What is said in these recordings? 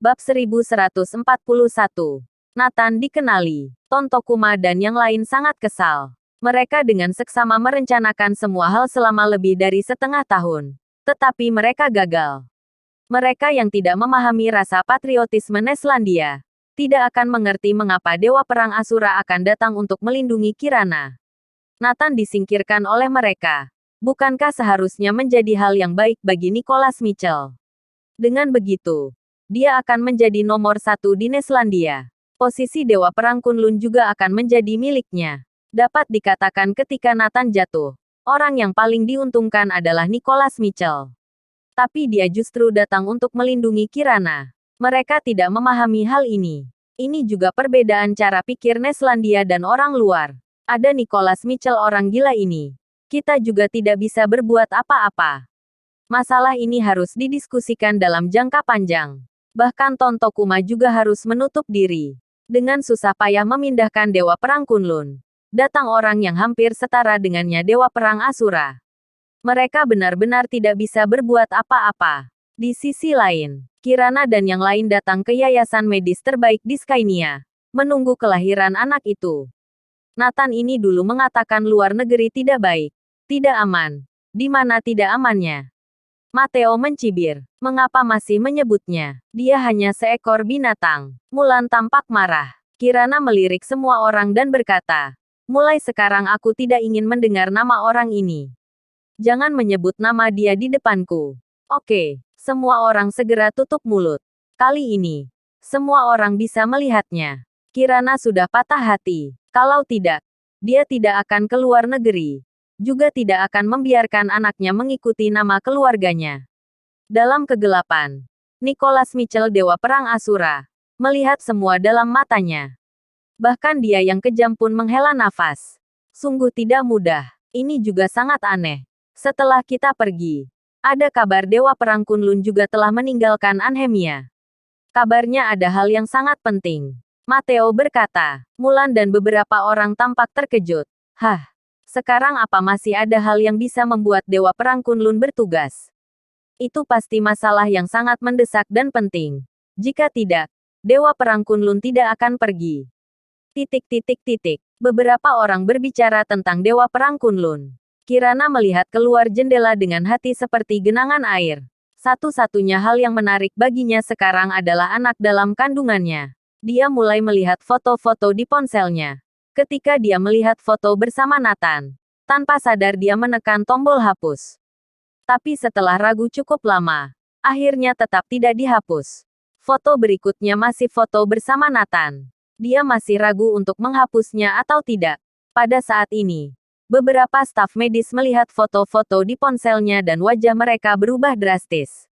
Bab 1141. Nathan dikenali. Tontokuma dan yang lain sangat kesal. Mereka dengan seksama merencanakan semua hal selama lebih dari setengah tahun. Tetapi mereka gagal. Mereka yang tidak memahami rasa patriotisme Neslandia tidak akan mengerti mengapa Dewa Perang Asura akan datang untuk melindungi Kirana. Nathan disingkirkan oleh mereka. Bukankah seharusnya menjadi hal yang baik bagi Nicholas Mitchell? Dengan begitu, dia akan menjadi nomor 1 di Neslandia. Posisi Dewa Perang Kunlun juga akan menjadi miliknya. Dapat dikatakan ketika Nathan jatuh, orang yang paling diuntungkan adalah Nicholas Mitchell. Tapi dia justru datang untuk melindungi Kirana. Mereka tidak memahami hal ini. Ini juga perbedaan cara pikir Neslandia dan orang luar. Ada Nicholas Mitchell orang gila ini. Kita juga tidak bisa berbuat apa-apa. Masalah ini harus didiskusikan dalam jangka panjang. Bahkan Tontokuma juga harus menutup diri. Dengan susah payah memindahkan Dewa Perang Kunlun. Datang orang yang hampir setara dengannya Dewa Perang Asura. Mereka benar-benar tidak bisa berbuat apa-apa. Di sisi lain, Kirana dan yang lain datang ke yayasan medis terbaik di Skynia. Menunggu kelahiran anak itu. Nathan ini dulu mengatakan luar negeri tidak baik. Tidak aman. Di mana tidak amannya? Mateo mencibir. Mengapa masih menyebutnya? Dia hanya seekor binatang. Mulan tampak marah. Kirana melirik semua orang dan berkata, mulai sekarang aku tidak ingin mendengar nama orang ini. Jangan menyebut nama dia di depanku. Oke, semua orang segera tutup mulut. Kali ini, semua orang bisa melihatnya. Kirana sudah patah hati. Kalau tidak, dia tidak akan keluar negeri. Juga tidak akan membiarkan anaknya mengikuti nama keluarganya. Dalam kegelapan, Nicholas Mitchell Dewa Perang Asura melihat semua dalam matanya. Bahkan dia yang kejam pun menghela nafas. Sungguh tidak mudah. Ini juga sangat aneh. Setelah kita pergi, ada kabar Dewa Perang Kunlun juga telah meninggalkan Anhemia. Kabarnya ada hal yang sangat penting. Mateo berkata. Mulan dan beberapa orang tampak terkejut. Hah? Sekarang apa masih ada hal yang bisa membuat Dewa Perang Kunlun bertugas? Itu pasti masalah yang sangat mendesak dan penting. Jika tidak, Dewa Perang Kunlun tidak akan pergi. Beberapa orang berbicara tentang Dewa Perang Kunlun. Kirana melihat keluar jendela dengan hati seperti genangan air. Satu-satunya hal yang menarik baginya sekarang adalah anak dalam kandungannya. Dia mulai melihat foto-foto di ponselnya. Ketika dia melihat foto bersama Nathan, tanpa sadar dia menekan tombol hapus. Tapi setelah ragu cukup lama, akhirnya tetap tidak dihapus. Foto berikutnya masih foto bersama Nathan. Dia masih ragu untuk menghapusnya atau tidak. Pada saat ini, beberapa staf medis melihat foto-foto di ponselnya dan wajah mereka berubah drastis.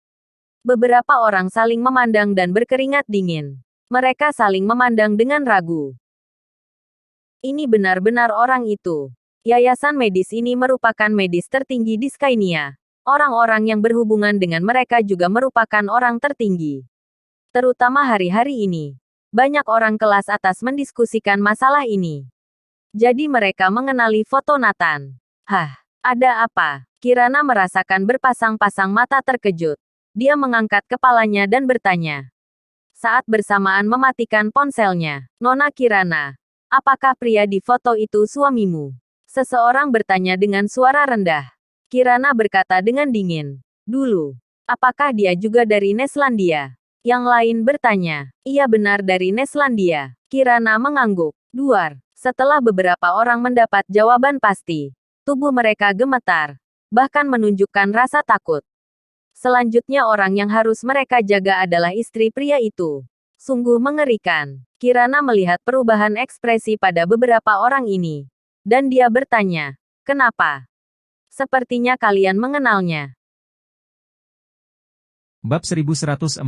Beberapa orang saling memandang dan berkeringat dingin. Mereka saling memandang dengan ragu. Ini benar-benar orang itu. Yayasan medis ini merupakan medis tertinggi di Skynia. Orang-orang yang berhubungan dengan mereka juga merupakan orang tertinggi. Terutama hari-hari ini. Banyak orang kelas atas mendiskusikan masalah ini. Jadi mereka mengenali foto Nathan. Hah, ada apa? Kirana merasakan berpasang-pasang mata terkejut. Dia mengangkat kepalanya dan bertanya. Saat bersamaan mematikan ponselnya, Nona Kirana. Apakah pria di foto itu suamimu? Seseorang bertanya dengan suara rendah. Kirana berkata dengan dingin. Dulu. Apakah dia juga dari Neslandia? Yang lain bertanya. Iya benar dari Neslandia. Kirana mengangguk. Duar. Setelah beberapa orang mendapat jawaban pasti, tubuh mereka gemetar. Bahkan menunjukkan rasa takut. Selanjutnya orang yang harus mereka jaga adalah istri pria itu. Sungguh mengerikan. Kirana melihat perubahan ekspresi pada beberapa orang ini. Dan dia bertanya, kenapa? Sepertinya kalian mengenalnya. Bab 1142.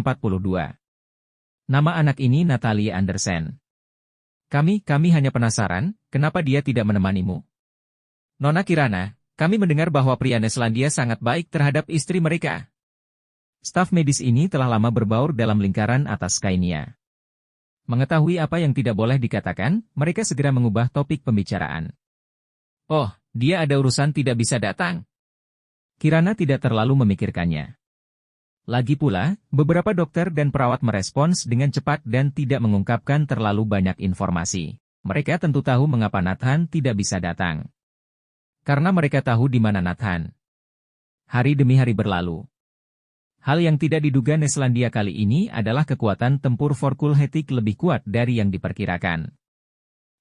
Nama anak ini Natalie Andersen. Kami hanya penasaran, kenapa dia tidak menemanimu? Nona Kirana, kami mendengar bahwa pria Neslandia sangat baik terhadap istri mereka. Staf medis ini telah lama berbaur dalam lingkaran atas Skynia. Mengetahui apa yang tidak boleh dikatakan, mereka segera mengubah topik pembicaraan. Oh, dia ada urusan tidak bisa datang. Kirana tidak terlalu memikirkannya. Lagi pula, beberapa dokter dan perawat merespons dengan cepat dan tidak mengungkapkan terlalu banyak informasi. Mereka tentu tahu mengapa Nathan tidak bisa datang. Karena mereka tahu di mana Nathan. Hari demi hari berlalu. Hal yang tidak diduga Neselandia kali ini adalah kekuatan tempur Vorkul Hetik lebih kuat dari yang diperkirakan.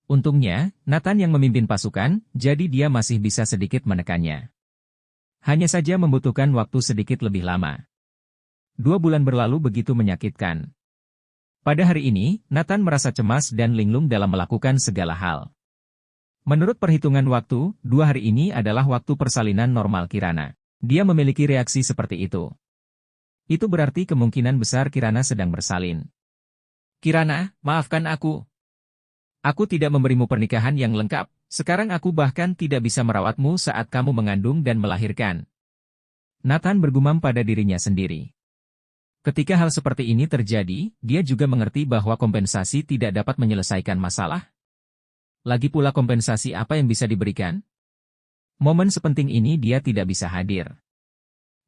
Untungnya, Nathan yang memimpin pasukan, jadi dia masih bisa sedikit menekannya. Hanya saja membutuhkan waktu sedikit lebih lama. 2 bulan berlalu begitu menyakitkan. Pada hari ini, Nathan merasa cemas dan linglung dalam melakukan segala hal. Menurut perhitungan waktu, 2 hari ini adalah waktu persalinan normal Kirana. Dia memiliki reaksi seperti itu. Itu berarti kemungkinan besar Kirana sedang bersalin. Kirana, maafkan aku. Aku tidak memberimu pernikahan yang lengkap, sekarang aku bahkan tidak bisa merawatmu saat kamu mengandung dan melahirkan. Nathan bergumam pada dirinya sendiri. Ketika hal seperti ini terjadi, dia juga mengerti bahwa kompensasi tidak dapat menyelesaikan masalah. Lagi pula kompensasi apa yang bisa diberikan? Momen sepenting ini dia tidak bisa hadir.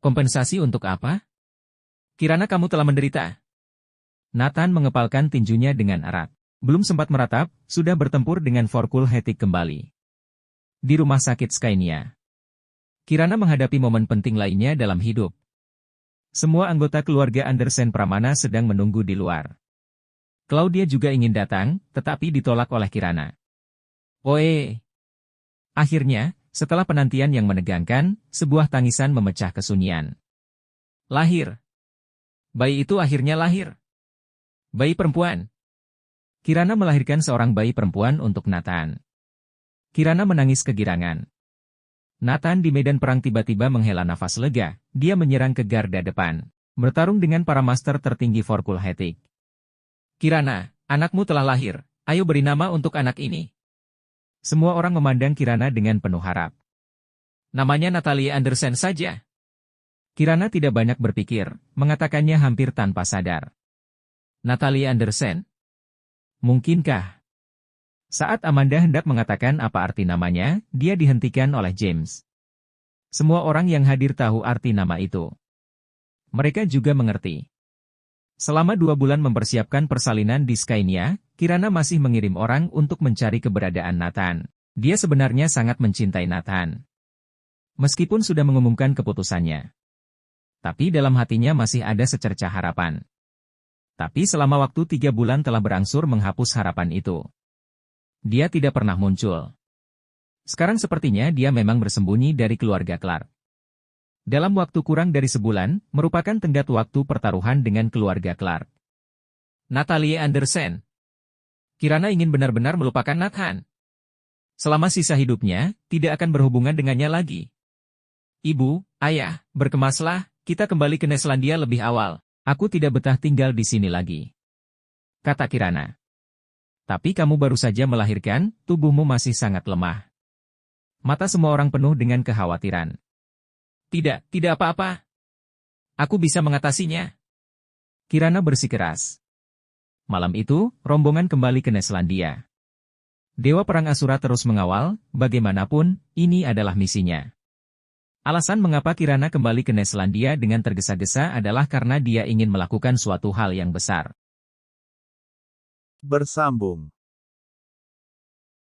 Kompensasi untuk apa? Kirana kamu telah menderita. Nathan mengepalkan tinjunya dengan erat. Belum sempat meratap, sudah bertempur dengan Vorkul Hetik kembali. Di rumah sakit Skynia. Kirana menghadapi momen penting lainnya dalam hidup. Semua anggota keluarga Andersen Pramana sedang menunggu di luar. Claudia juga ingin datang, tetapi ditolak oleh Kirana. Oe! Akhirnya, setelah penantian yang menegangkan, sebuah tangisan memecah kesunyian. Lahir. Bayi itu akhirnya lahir. Bayi perempuan. Kirana melahirkan seorang bayi perempuan untuk Nathan. Kirana menangis kegirangan. Nathan di medan perang tiba-tiba menghela nafas lega, dia menyerang ke garda depan. Bertarung dengan para master tertinggi Vorkul Hetik. Kirana, anakmu telah lahir, ayo beri nama untuk anak ini. Semua orang memandang Kirana dengan penuh harap. Namanya Natalie Andersen saja. Kirana tidak banyak berpikir, mengatakannya hampir tanpa sadar. Natalie Andersen? Mungkinkah? Saat Amanda hendak mengatakan apa arti namanya, dia dihentikan oleh James. Semua orang yang hadir tahu arti nama itu. Mereka juga mengerti. Selama 2 bulan mempersiapkan persalinan di Skynia, Kirana masih mengirim orang untuk mencari keberadaan Nathan. Dia sebenarnya sangat mencintai Nathan. Meskipun sudah mengumumkan keputusannya. Tapi dalam hatinya masih ada secercah harapan. Tapi selama waktu 3 bulan telah berangsur menghapus harapan itu. Dia tidak pernah muncul. Sekarang sepertinya dia memang bersembunyi dari keluarga Clark. Dalam waktu kurang dari sebulan, merupakan tenggat waktu pertaruhan dengan keluarga Clark. Natalie Andersen. Kirana ingin benar-benar melupakan Nathan. Selama sisa hidupnya, tidak akan berhubungan dengannya lagi. Ibu, ayah, berkemaslah, kita kembali ke Neselandia lebih awal. Aku tidak betah tinggal di sini lagi. Kata Kirana. Tapi kamu baru saja melahirkan, tubuhmu masih sangat lemah. Mata semua orang penuh dengan kekhawatiran. Tidak apa-apa. Aku bisa mengatasinya. Kirana bersikeras. Malam itu, rombongan kembali ke Neselandia. Dewa Perang Asura terus mengawal, bagaimanapun, ini adalah misinya. Alasan mengapa Kirana kembali ke Neselandia dengan tergesa-gesa adalah karena dia ingin melakukan suatu hal yang besar. Bersambung